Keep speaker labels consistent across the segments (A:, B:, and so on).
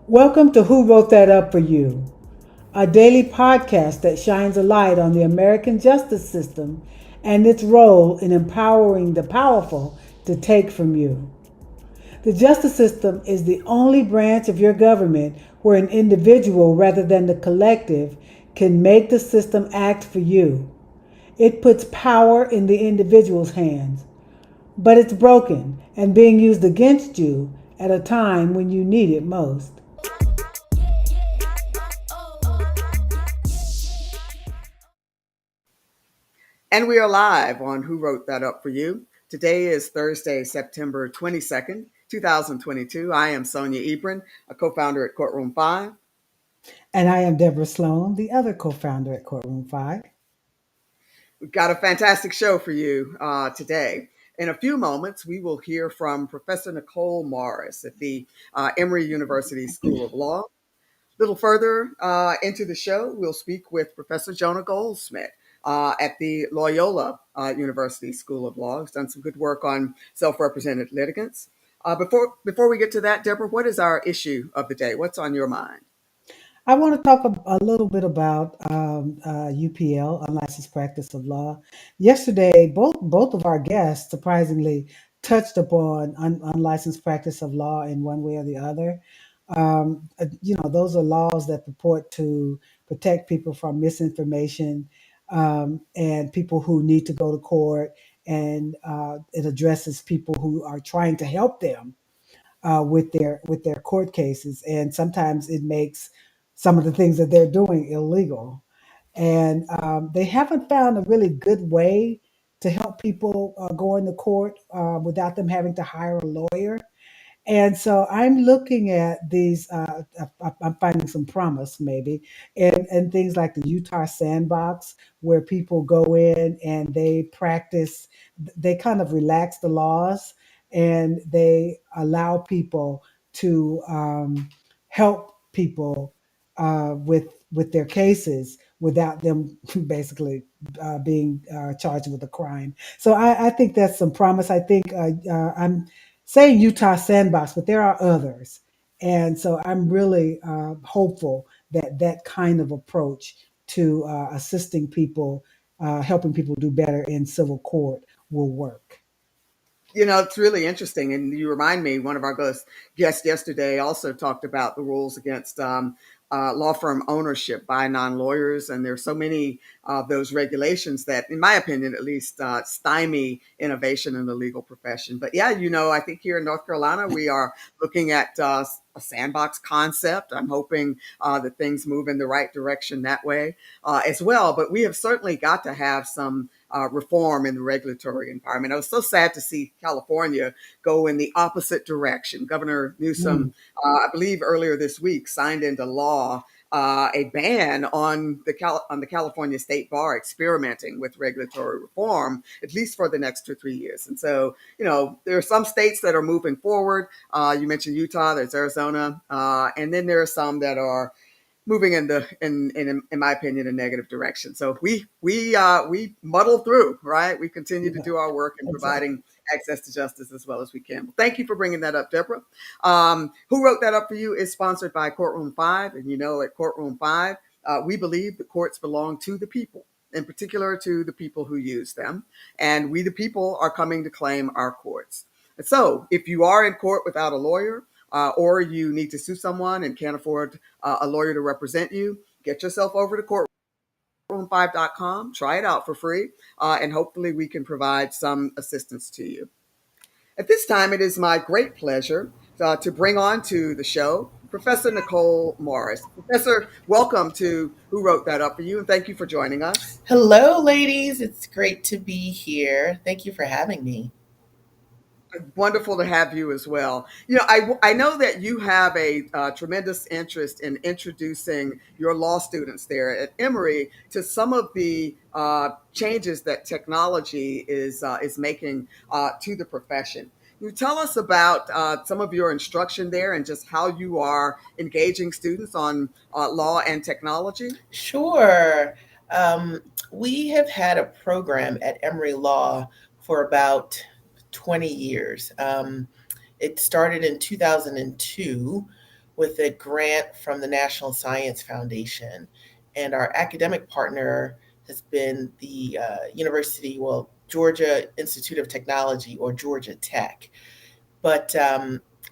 A: Welcome to Who Wrote That Up for You, a daily podcast that shines a light on the American justice system and its role in empowering the powerful to take from you. The justice system is the only branch of your government where an individual rather than the collective can make the system act for you. It puts power in the individual's hands, but it's broken and being used against you at a time when you need it most.
B: And we are live on Who Wrote That Up for You. Today is Thursday, September 22nd, 2022. I am Sonia Ebrin, a co-founder at Courtroom 5.
A: And I am Deborah Sloan, the other co-founder at Courtroom 5.
B: We've got a fantastic show for you today. In a few moments, we will hear from Professor Nicole Morris at the Emory University School of Law. A little further into the show, we'll speak with Professor Jona Goldschmidt at the Loyola University School of Law. He's done some good work on self-represented litigants. Before we get to that, Deborah, what is our issue of the day? What's on your mind?
A: I want to talk a little bit about UPL, unlicensed practice of law. Yesterday, both of our guests surprisingly touched upon unlicensed practice of law in one way or the other. Those are laws that purport to protect people from misinformation and people who need to go to court, and it addresses people who are trying to help them with their court cases, and sometimes it makes some of the things that they're doing illegal. And they haven't found a really good way to help people go into court without them having to hire a lawyer. And so I'm looking at these, I'm finding some promise maybe, and things like the Utah Sandbox, where people go in and they practice, they kind of relax the laws and they allow people to help people with their cases without them basically being charged with a crime. So I think that's some promise. I think I'm saying Utah Sandbox, but there are others. And so I'm really hopeful that that kind of approach to assisting people, helping people do better in civil court will work.
B: You know, it's really interesting. And you remind me, one of our guests yesterday also talked about the rules against law firm ownership by non-lawyers. And there's so many of those regulations that, in my opinion, at least stymie innovation in the legal profession. But yeah, I think here in North Carolina, we are looking at a sandbox concept. I'm hoping that things move in the right direction that way as well. But we have certainly got to have some reform in the regulatory environment. I was so sad to see California go in the opposite direction. Governor Newsom, I believe earlier this week, signed into law a ban on the California State Bar experimenting with regulatory reform, at least for the next 2 or 3 years. And so, there are some states that are moving forward. You mentioned Utah, there's Arizona, and then there are some that are moving in my opinion, a negative direction. So we muddle through, right? We continue to do our work in providing access to justice as well as we can. Well, thank you for bringing that up, Deborah. Who Wrote That Up for You is sponsored by Courtroom 5. And at Courtroom 5, we believe the courts belong to the people, in particular to the people who use them. And we, the people, are coming to claim our courts. And so if you are in court without a lawyer, or you need to sue someone and can't afford a lawyer to represent you, get yourself over to courtroom5.com, try it out for free, and hopefully we can provide some assistance to you. At this time, it is my great pleasure to bring on to the show Professor Nicole Morris. Professor, welcome to Who Wrote That Up for You, and thank you for joining us.
C: Hello, ladies. It's great to be here. Thank you for having me.
B: Wonderful to have you as well. I know that you have a tremendous interest in introducing your law students there at Emory to some of the changes that technology is making to the profession. Can you tell us about some of your instruction there and just how you are engaging students on law and technology?
C: Sure. Um, we have had a program at Emory Law for about 20 years. It started in 2002 with a grant from the National Science Foundation. And our academic partner has been the Georgia Institute of Technology, or Georgia Tech. But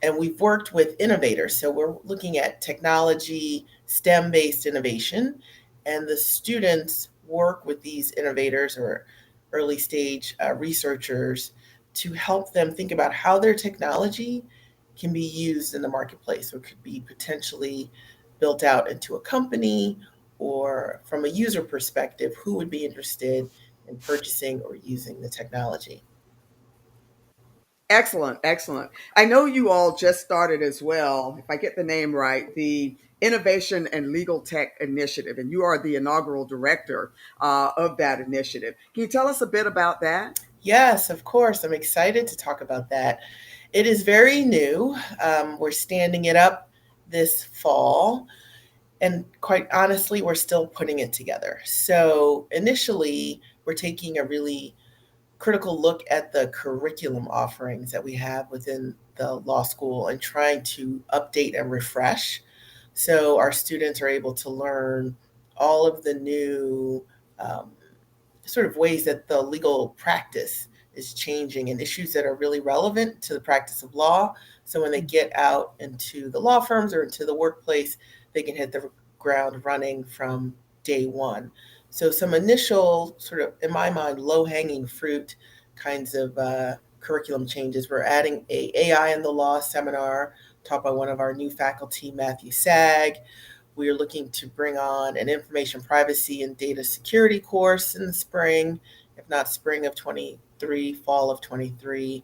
C: and we've worked with innovators, so we're looking at technology, STEM based innovation, and the students work with these innovators or early stage researchers to help them think about how their technology can be used in the marketplace, or could be potentially built out into a company, or from a user perspective, who would be interested in purchasing or using the technology.
B: Excellent, excellent. I know you all just started as well, if I get the name right, the Innovation and Legal Tech Initiative, and you are the inaugural director of that initiative. Can you tell us a bit about that?
C: Yes, of course. I'm excited to talk about that. It is very new. We're standing it up this fall. And quite honestly, we're still putting it together. So initially, we're taking a really critical look at the curriculum offerings that we have within the law school and trying to update and refresh. So our students are able to learn all of the new um, sort of ways that the legal practice is changing and issues that are really relevant to the practice of law. So when they get out into the law firms or into the workplace, they can hit the ground running from day one. So some initial sort of, in my mind, low hanging fruit kinds of curriculum changes. We're adding a AI in the law seminar taught by one of our new faculty, Matthew Sag. We are looking to bring on an information privacy and data security course in the spring, if not spring of 23, fall of 23.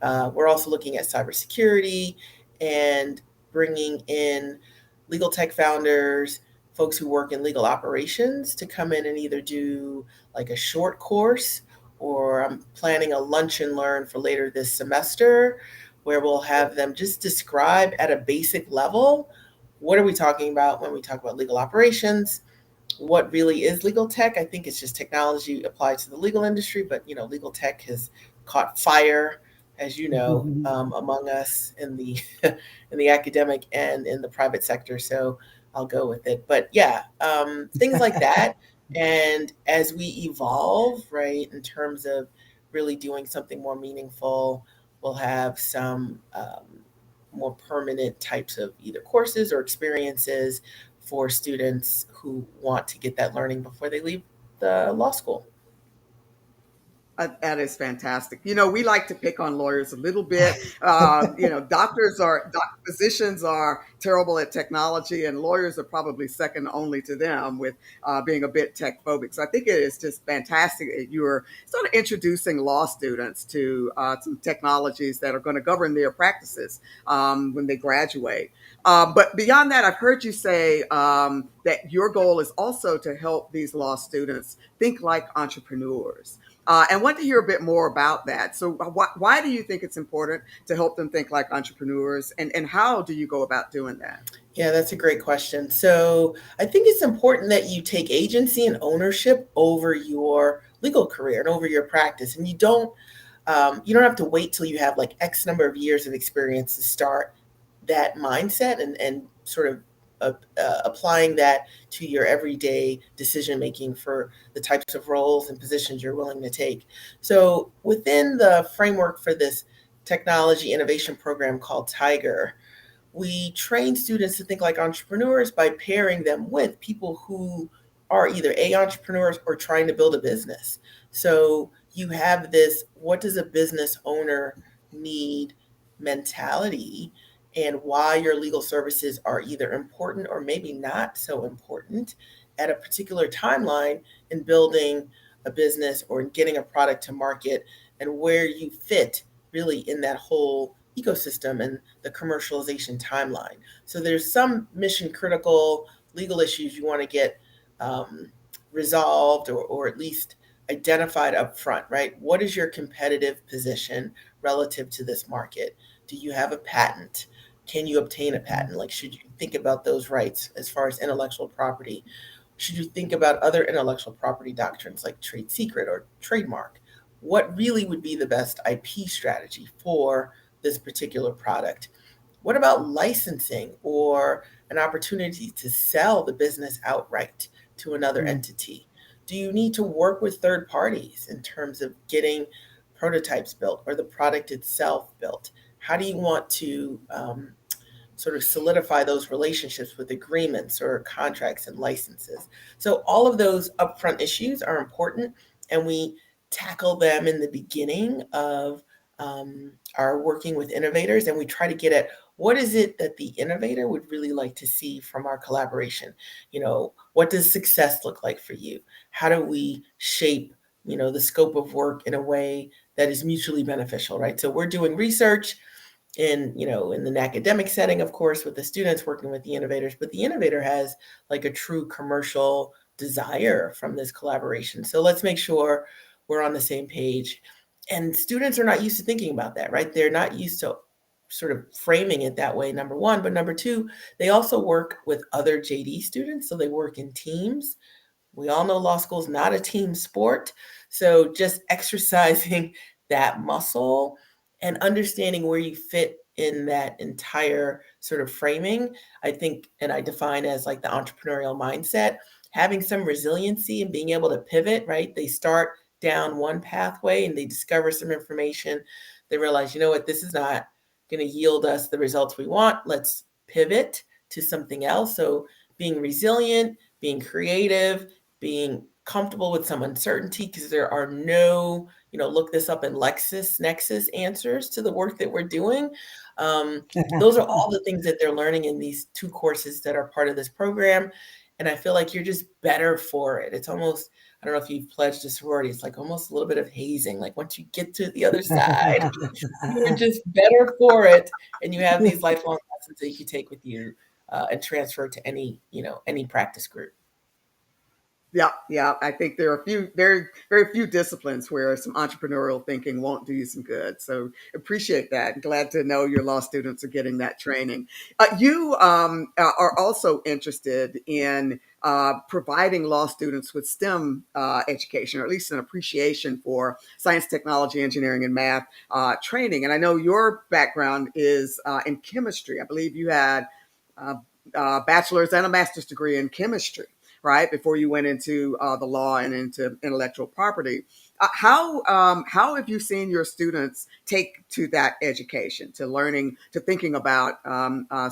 C: We're also looking at cybersecurity and bringing in legal tech founders, folks who work in legal operations to come in and either do like a short course, or I'm planning a lunch and learn for later this semester where we'll have them just describe at a basic level what are we talking about when we talk about legal operations, what really is legal tech. I think it's just technology applied to the legal industry, but legal tech has caught fire, as you know, among us in the in the academic and in the private sector. So I'll go with it. But yeah, things like that. And as we evolve, right, in terms of really doing something more meaningful, we'll have some more permanent types of either courses or experiences for students who want to get that learning before they leave the law school.
B: That is fantastic. We like to pick on lawyers a little bit. Physicians are terrible at technology, and lawyers are probably second only to them with being a bit tech phobic. So I think it is just fantastic that you are sort of introducing law students to some technologies that are going to govern their practices when they graduate. But beyond that, I've heard you say that your goal is also to help these law students think like entrepreneurs. And want to hear a bit more about that. So, why do you think it's important to help them think like entrepreneurs, and how do you go about doing that?
C: Yeah, that's a great question. So I think it's important that you take agency and ownership over your legal career and over your practice, and you don't have to wait till you have like X number of years of experience to start that mindset and sort of applying that to your everyday decision making for the types of roles and positions you're willing to take. So within the framework for this technology innovation program called Tiger, we train students to think like entrepreneurs by pairing them with people who are either entrepreneurs or trying to build a business. So you have this what does a business owner need mentality, and why your legal services are either important or maybe not so important at a particular timeline in building a business or in getting a product to market, and where you fit really in that whole ecosystem and the commercialization timeline. So there's some mission critical legal issues you want to get resolved, or at least identified up front, right? What is your competitive position relative to this market? Do you have a patent? Can you obtain a patent? Like, should you think about those rights as far as intellectual property? Should you think about other intellectual property doctrines like trade secret or trademark? What really would be the best IP strategy for this particular product? What about licensing or an opportunity to sell the business outright to another
A: Mm,
C: entity? Do you need to work with third parties in terms of getting prototypes built or the product itself built? How do you want to sort of solidify those relationships with agreements or contracts and licenses? So, all of those upfront issues are important, and we tackle them in the beginning of our working with innovators, and we try to get at what is it that the innovator would really like to see from our collaboration. What does success look like for you? How do we shape the scope of work in a way that is mutually beneficial, right? So we're doing research in an academic setting, of course, with the students working with the innovators, but the innovator has like a true commercial desire from this collaboration. So let's make sure we're on the same page. And students are not used to thinking about that, right? They're not used to sort of framing it that way, number one. But number two, they also work with other JD students. So they work in teams. We all know law school is not a team sport. So just exercising that muscle and understanding where you fit in that entire sort of framing, I think, and I define as like the entrepreneurial mindset, having some resiliency and being able to pivot, right? They start down one pathway and they discover some information. They realize, you know what, this is not going to yield us the results we want. Let's pivot to something else. So being resilient, being creative, being comfortable with some uncertainty because there are no, look this up in LexisNexis answers to the work that we're doing. Those are all the things that they're learning in these two courses that are part of this program. And I feel like you're just better for it. It's almost, I don't know if you've pledged a sorority, it's like almost a little bit of hazing. Like once you get to the other side, you're just better for it. And you have these lifelong lessons that you can take with you and transfer to any practice group.
B: Yeah, yeah. I think there are a few, very, very few disciplines where some entrepreneurial thinking won't do you some good. So appreciate that. Glad to know your law students are getting that training. You are also interested in providing law students with STEM education, or at least an appreciation for science, technology, engineering, and math training. And I know your background is in chemistry. I believe you had uh, a bachelor's and a master's degree in chemistry, right? Before you went into the law and into intellectual property. How have you seen your students take to that education, to learning, to thinking about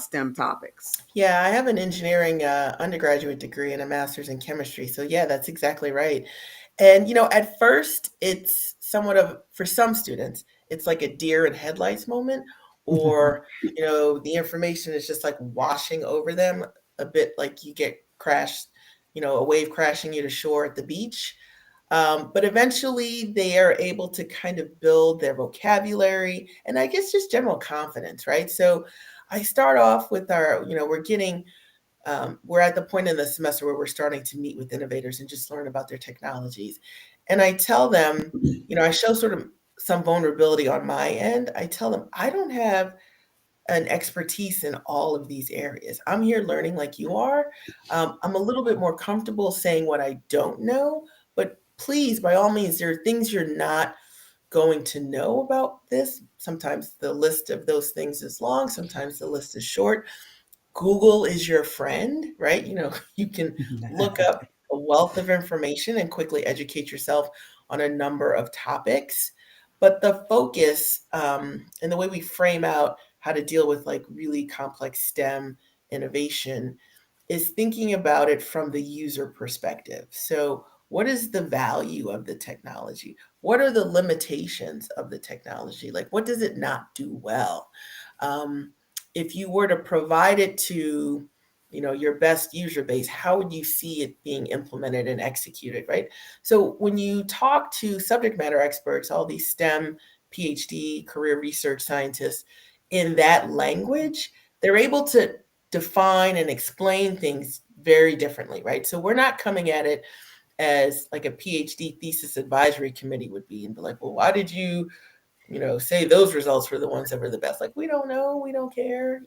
B: STEM topics?
C: Yeah, I have an engineering undergraduate degree and a master's in chemistry. So, yeah, that's exactly right. And, at first, it's somewhat of, for some students, it's like a deer in headlights moment, or, the information is just like washing over them a bit like you get crashed, a wave crashing you to shore at the beach. But eventually they are able to kind of build their vocabulary and I guess just general confidence, right? So I start off with we're at the point in the semester where we're starting to meet with innovators and just learn about their technologies. And I tell them, I show sort of some vulnerability on my end. I tell them, I don't have an expertise in all of these areas. I'm here learning like you are. I'm a little bit more comfortable saying what I don't know, but please, by all means, there are things you're not going to know about this. Sometimes the list of those things is long, sometimes the list is short. Google is your friend, right? You can look up a wealth of information and quickly educate yourself on a number of topics. But the focus and the way we frame out how to deal with like really complex STEM innovation is thinking about it from the user perspective. So, what is the value of the technology? What are the limitations of the technology? Like, what does it not do well? Um, if you were to provide it to your best user base, how would you see it being implemented and executed, right? So when you talk to subject matter experts, all these STEM PhD career research scientists, in that language, they're able to define and explain things very differently, right? So we're not coming at it as like a PhD thesis advisory committee would be and be like, well, why did you say those results were the ones that were the best? Like, we don't know, we don't care.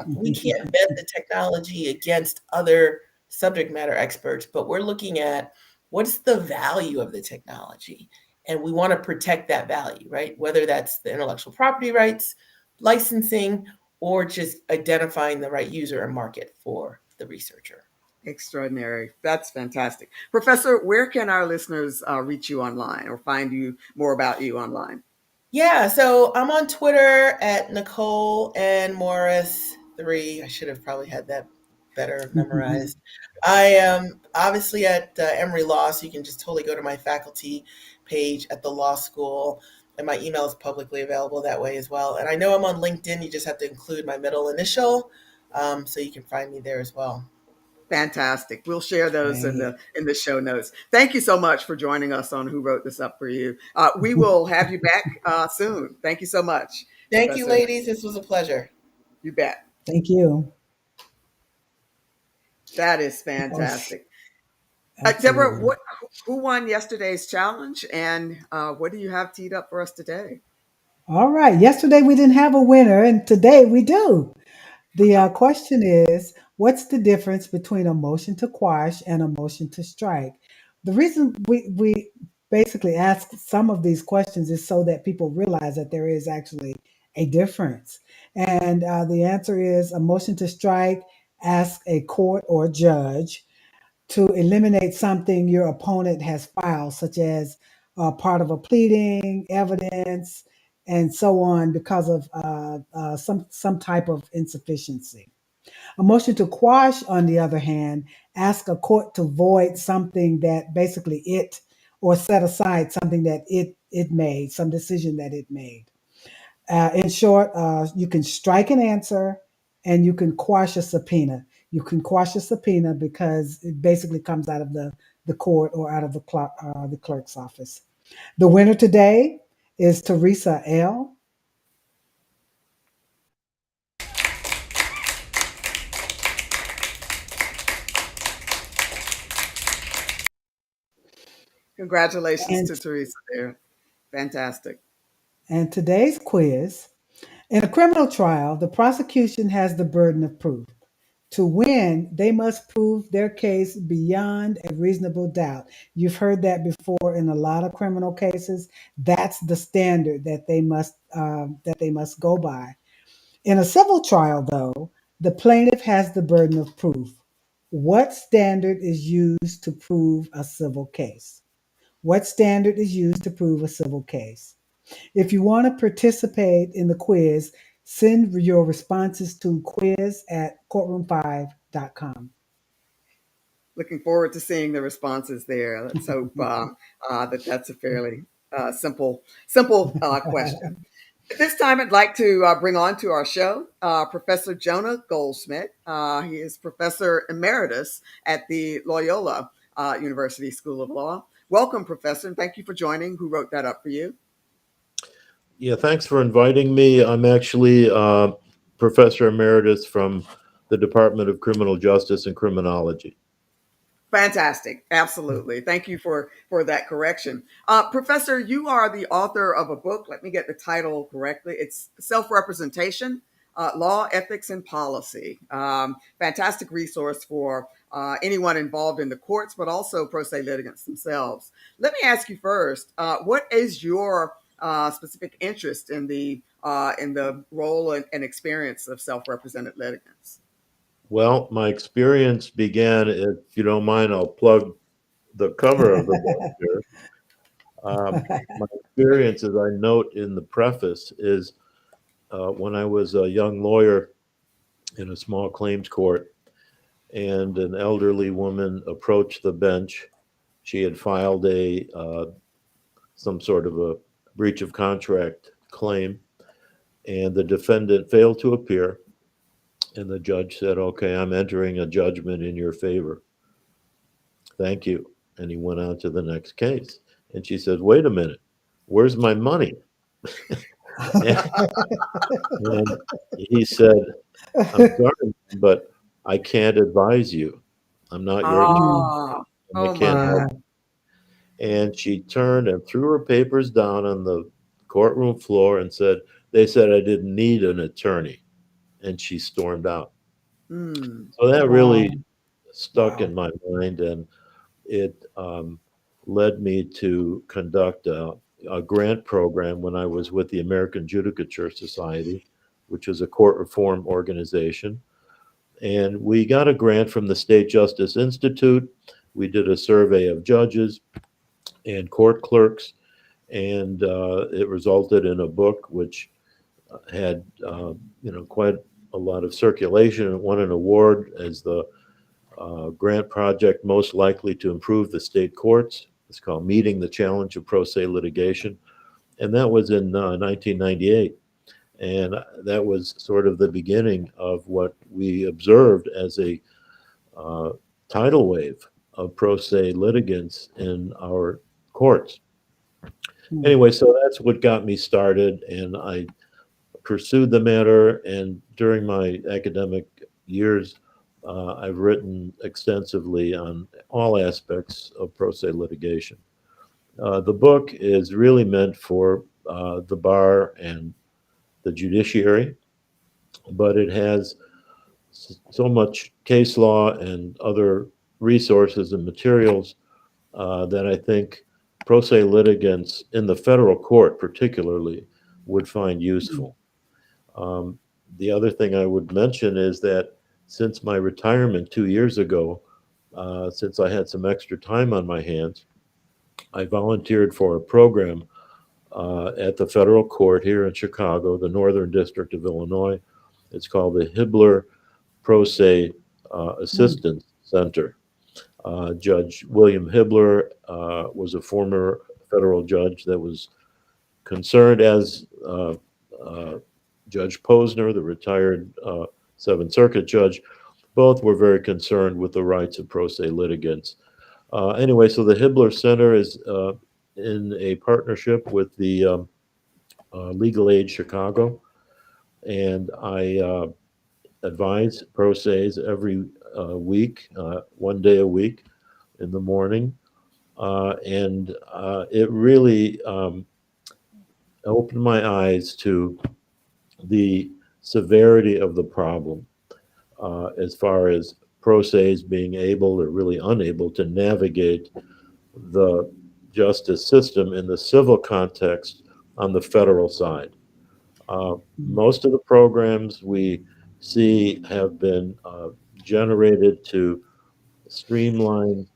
C: We can't vet the technology against other subject matter experts, but we're looking at what's the value of the technology. And we want to protect that value, right? Whether that's the intellectual property rights, licensing, or just identifying the right user and market for the researcher.
B: Extraordinary. That's fantastic. Professor, where can our listeners reach you online or find you more about you online?
C: Yeah, so I'm on Twitter at Nicole and Morris 3. I should have probably had that better memorized. I am obviously at Emory Law, so you can just totally go to my faculty page at the law school, and my email is publicly available that way as well. And I know I'm on LinkedIn. You just have to include my middle initial, so you can find me there as well.
B: Fantastic. We'll share those in
A: Great.
B: the show notes. Thank you so much for joining us on Who Wrote This Up for You. We will have you back soon. Thank you so much,
C: Thank you,
B: Professor.
C: ladies. This was a pleasure.
B: You bet.
A: Thank you.
B: That is
A: Yes,
B: fantastic. Deborah,
A: absolutely.
B: who won yesterday's challenge, and what do you have teed up for us today?
A: All right. Yesterday we didn't have a winner, and today we do. The question is, what's the difference between a motion to quash and a motion to strike? The reason we basically ask some of these questions is so that people realize that there is actually a difference. And the answer is a motion to strike asks a court or judge to eliminate something your opponent has filed, such as part of a pleading, evidence, and so on, because of some type of insufficiency. A motion to quash, on the other hand, asks a court to void something that basically it or set aside something that it made, some decision that it made. In short, you can strike an answer and you can quash a subpoena. You can quash a subpoena because it basically comes out of the court or out of the clerk's office. The winner today is Teresa L.
B: Congratulations
A: And,
B: to Teresa there. Fantastic.
A: and today's quiz. In a criminal trial, the prosecution has the burden of proof. To win, they must prove their case beyond a reasonable doubt. You've heard that before in a lot of criminal cases. That's the standard that they must go by. In a civil trial, though, the plaintiff has the burden of proof. What standard is used to prove a civil case? What standard is used to prove a civil case? If you want to participate in the quiz, send your responses to quiz@courtroom5.com.
B: Looking forward to seeing the responses there. Let's hope that that's a fairly simple question. At this time, I'd like to bring on to our show Professor Jona Goldschmidt. He is Professor Emeritus at the Loyola University School of Law. Welcome, Professor, and thank you for joining. Who wrote that up for you?
D: Yeah, thanks for inviting me. I'm actually Professor Emeritus from the Department of Criminal Justice and Criminology.
B: Fantastic. Absolutely. Thank you for that correction. Professor, you are the author of a book. Let me get the title correctly. It's Self-Representation, Law, Ethics, and Policy. Fantastic resource for anyone involved in the courts, but also pro se litigants themselves. Let me ask you first, what is your specific interest in the role and experience of self-represented litigants?
D: Well, my experience began, if you don't mind, I'll plug the cover of the book here. My experience, as I note in the preface, is when I was a young lawyer in a small claims court, and an elderly woman approached the bench. She had filed a some sort of a breach of contract claim, and the defendant failed to appear. And the judge said, "Okay, I'm entering a judgment in your favor. Thank you." And he went on to the next case. And she said, "Wait a minute, where's my money?" And he said, "I'm sorry, but I can't advise you. I'm not your attorney,
A: Mm,
B: Oh,
D: and I
B: oh
D: can't
B: my.
D: help."
A: wow.
D: And she turned and threw her papers down on the courtroom floor and said, "They said I didn't need an attorney." And she stormed out.
B: Hmm.
D: So that really
A: Wow.
D: stuck in
A: Wow.
D: my mind, and it led me to conduct a grant program when I was with the American Judicature Society, which is a court reform organization. And we got a grant from the State Justice Institute. We did a survey of judges and court clerks, and it resulted in a book which had quite a lot of circulation and won an award as the grant project most likely to improve the state courts. It's called Meeting the Challenge of Pro Se Litigation, and that was in 1998. And that was sort of the beginning of what we observed as a uh, tidal wave of pro se litigants in our courts.
A: Hmm.
D: Anyway, so that's what got me started, and I pursued the matter. And during my academic years, I've written extensively on all aspects of pro se litigation. The book is really meant for the bar and the judiciary, but it has so much case law and other resources and materials that I think pro se litigants in the federal court, particularly, would find
A: Hmm.
D: useful. Um, the other thing I would mention is that since my retirement 2 years ago, since I had some extra time on my hands, I volunteered for a program at the federal court here in Chicago, the Northern District of Illinois. It's called the Hibbler Pro Se
A: Hmm.
D: Assistance Center. Judge William Hibbler was a former federal judge that was concerned, as Judge Posner, the retired Seventh Circuit judge. Both were very concerned with the rights of pro se litigants. Anyway, so the Hibbler Center is in a partnership with the Legal Aid Chicago, and I advise pro ses every week, 1 day a week in the morning. And it really opened my eyes to the severity of the problem as far as pro ses being able or really unable to navigate the justice system in the civil context on the federal side. Uh,
A: Hmm.
D: Most of the programs we see have been generated to streamline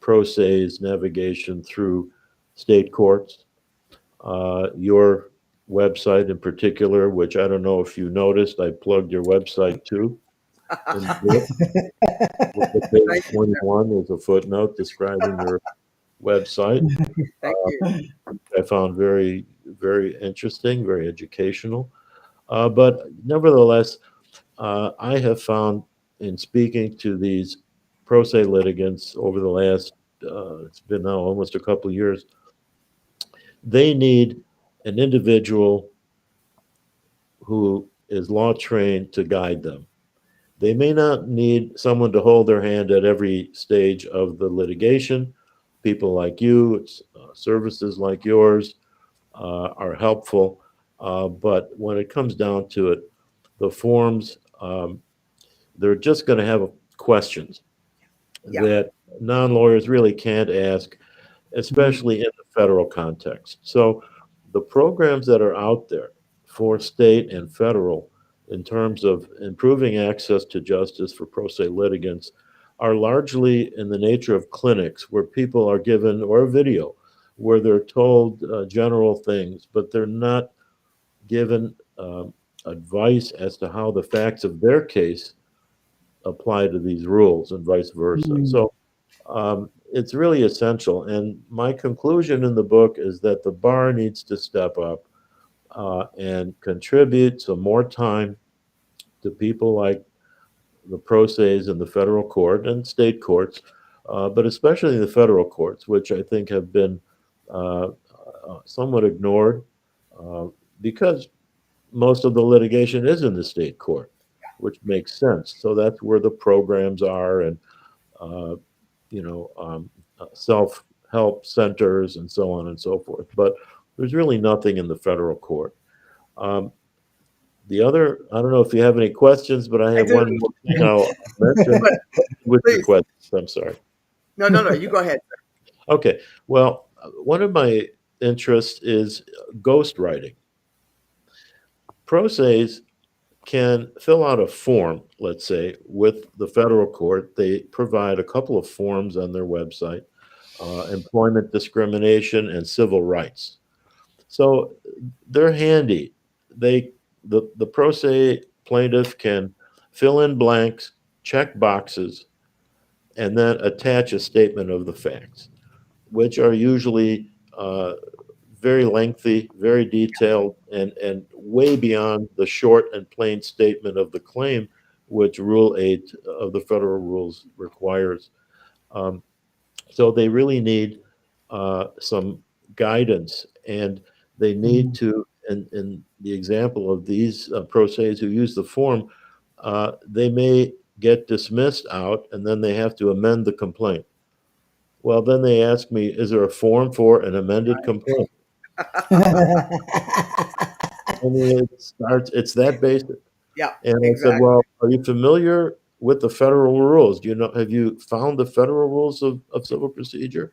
D: pro se's navigation through state courts. Your website in particular, which I don't know if you noticed, I plugged your website too in the book. With the page
B: Thank you, sir.
D: 21 is a footnote describing your website.
B: Thank you.
D: I found very, very interesting, very educational. But nevertheless, I have found in speaking to these pro se litigants over the last, it's been now almost a couple of years, they need an individual who is law trained to guide them. They may not need someone to hold their hand at every stage of the litigation. People like you, services like yours are helpful. But when it comes down to it, the forms, they're just going to have questions
B: Yeah.
D: that non lawyers really can't ask,
A: Hmm.
D: especially in the federal context. So the programs that are out there for state and federal in terms of improving access to justice for pro se litigants are largely in the nature of clinics where people are given, or a video where they're told general things, but they're not given advice as to how the facts of their case apply to these rules and vice versa.
A: Hmm.
D: So it's really essential. And my conclusion in the book is that the bar needs to step up and contribute some more time to people like the pro ses in the federal court and state courts, but especially the federal courts, which I think have been uh, somewhat ignored uh, because most of the litigation is in the state court, which makes sense. So that's where the programs are, and uh, self help centers and so on and so forth. But there's really nothing in the federal court. Um, The other, I don't know if you have any questions, but I
B: I
D: have
B: do,
D: one more thing I'll mention
B: but
D: with your
B: please,
D: questions. I'm sorry.
B: no, you go ahead.
D: Okay. Well, one of my interests is ghostwriting. Pro se's can fill out a form, let's say, with the federal court. They provide a couple of forms on their website, employment discrimination and civil rights. So they're handy. They the pro se plaintiff can fill in blanks, check boxes, and then attach a statement of the facts, which are usually very lengthy, very detailed, and way beyond the short and plain statement of the claim, which Rule 8 of the federal rules requires. Um, so they really need some guidance, and they need
A: Mm.
D: to, in the example of these pro se's who use the form, they may get dismissed out, and then they have to amend the complaint. Well, then they ask me, is there a form for an amended complaint? I mean, it's that basic.
B: Yeah,
D: And I said,
B: exactly.
D: well, are you familiar with the federal rules? Do you know, have you found the federal rules of civil procedure?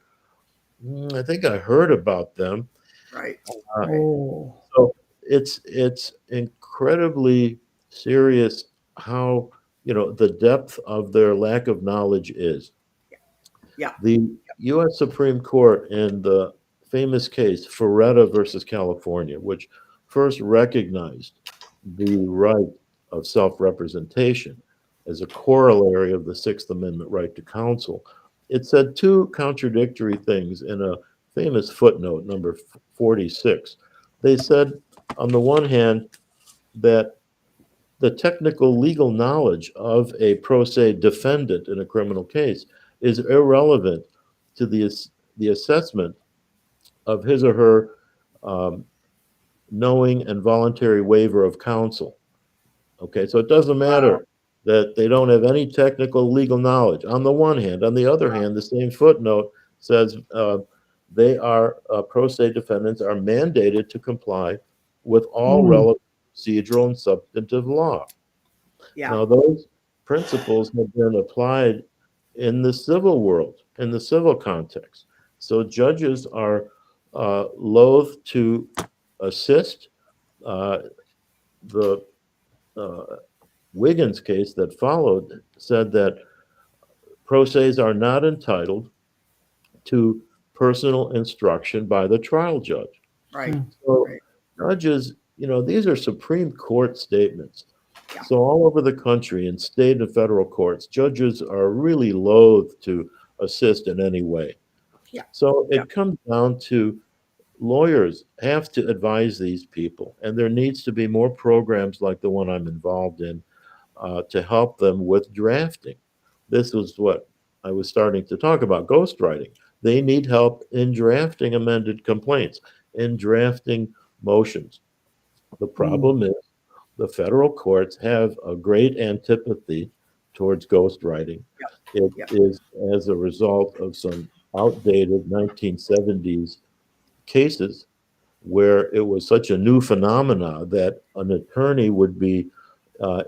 D: I think I heard about them.
B: Right,
D: Uh,
B: right.
A: Oh.
D: so it's incredibly serious how, the depth of their lack of knowledge is.
B: Yeah,
D: The U.S. Supreme Court in the famous case Ferretta versus California, which first recognized the right of self-representation as a corollary of the Sixth Amendment right to counsel, it said two contradictory things in a famous footnote, number 46. They said, on the one hand, that the technical legal knowledge of a pro se defendant in a criminal case is irrelevant to the assessment of his or her um, knowing and voluntary waiver of counsel. Okay, so it doesn't
B: wow,
D: matter that they don't have any technical legal knowledge on the one hand. On the other
B: wow.
D: hand, the same footnote says they are pro se defendants are mandated to comply with all
A: Mm.
D: relevant procedural and substantive law.
B: Yeah,
D: Now, those principles have been applied in the civil world, in the civil context. So judges are loath to assist. The uh, Wiggins case that followed said that pro se's are not entitled to personal instruction by the trial judge.
B: right,
A: Mm.
D: So
B: right.
D: judges, these are Supreme Court statements.
B: Yeah,
D: So all over the country in state and federal courts, judges are really loath to assist in any way.
B: yeah,
D: So
B: yeah,
D: it comes down to lawyers have to advise these people, and there needs to be more programs like the one I'm involved in to help them with drafting. This was what I was starting to talk about ghostwriting. They need help in drafting amended complaints, in drafting motions. The
A: Mm.
D: problem is the federal courts have a great antipathy towards ghostwriting.
B: yeah,
D: It
B: yeah.
D: is as a result of some outdated 1970s cases where it was such a new phenomena that an attorney would be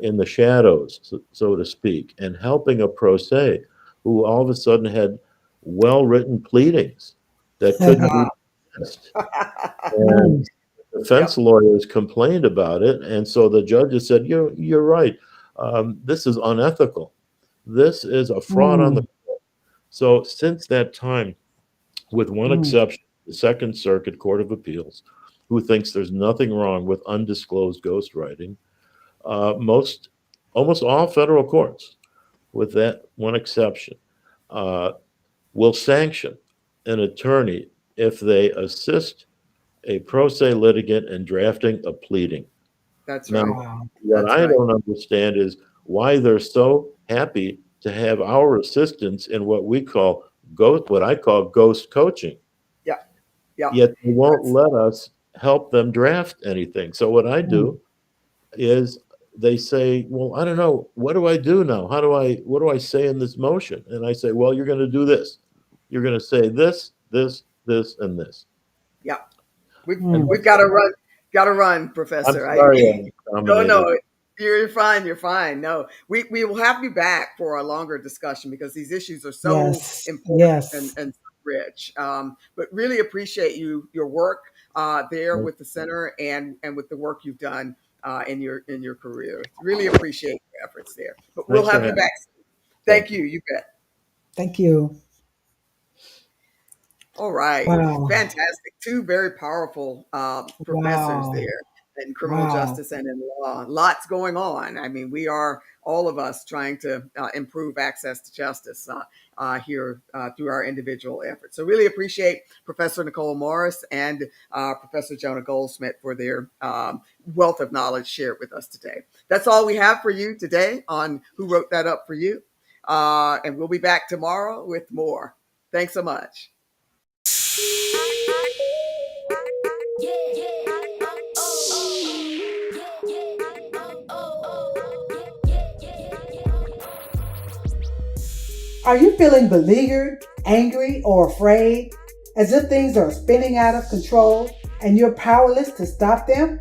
D: in the shadows, so to speak, and helping a pro se who all of a sudden had well-written pleadings that couldn't be missed. And
A: Mm.
B: Yep,
D: defense lawyers complained about it, and so the judges said, "You're right. This is unethical. This is a fraud on the."
A: Mm.
D: So since that time, with one
A: Mm.
D: exception, the Second Circuit Court of Appeals, who thinks there's nothing wrong with undisclosed ghostwriting, most almost all federal courts, with that one exception, uh, will sanction an attorney if they assist a pro se litigant in drafting a pleading.
B: that's
D: Now,
B: right.
A: Wow.
D: what
B: That's
D: I
B: right.
D: don't understand is why they're so happy to have our assistance in what we call what I call ghost coaching,
B: Yeah, yeah.
D: yet they won't
B: That's
D: let us help them draft anything. So what I
A: Mm.
D: do is they say, "Well, I don't know. What do I do now? What do I say in this motion?" And I say, "Well, you're going to do this. You're going to say this, this, this, and this."
B: yeah. We've
D: And
A: Mm.
B: we've got to run, Professor.
D: I'm sorry,
B: No,
D: dominated.
B: no, you're fine. You're fine. No, we will have you back for a longer discussion because these issues are so
A: Yes,
B: important
A: yes.
B: and so rich. But really appreciate your work there with the center and with the work you've done in your career. Really appreciate your efforts there. But we'll
D: Thanks for
B: have you
D: having me.
B: back.
D: Thank
B: Thank
D: you.
B: you. You bet.
A: Thank you.
B: All right.
A: Wow.
B: Fantastic. Two very powerful professors
A: Wow.
B: there in criminal
A: Wow.
B: justice and in law. Lots going on. I mean, we are all of us trying to improve access to justice here through our individual efforts. So, really appreciate Professor Nicole Morris and Professor Jona Goldschmidt for their wealth of knowledge shared with us today. That's all we have for you today on Who Wrote That Up for You. And we'll be back tomorrow with more. Thanks so much.
A: Are you feeling beleaguered, angry, or afraid, as if things are spinning out of control and you're powerless to stop them?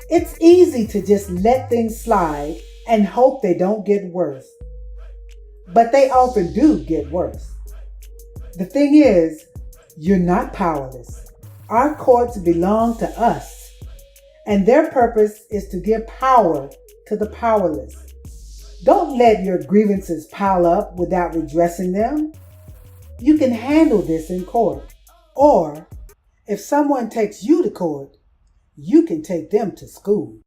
A: It's easy to just let things slide and hope they don't get worse. But they often do get worse. The thing is, you're not powerless. Our courts belong to us, and their purpose is to give power to the powerless. Don't let your grievances pile up without redressing them. You can handle this in court. Or, if someone takes you to court, you can take them to school.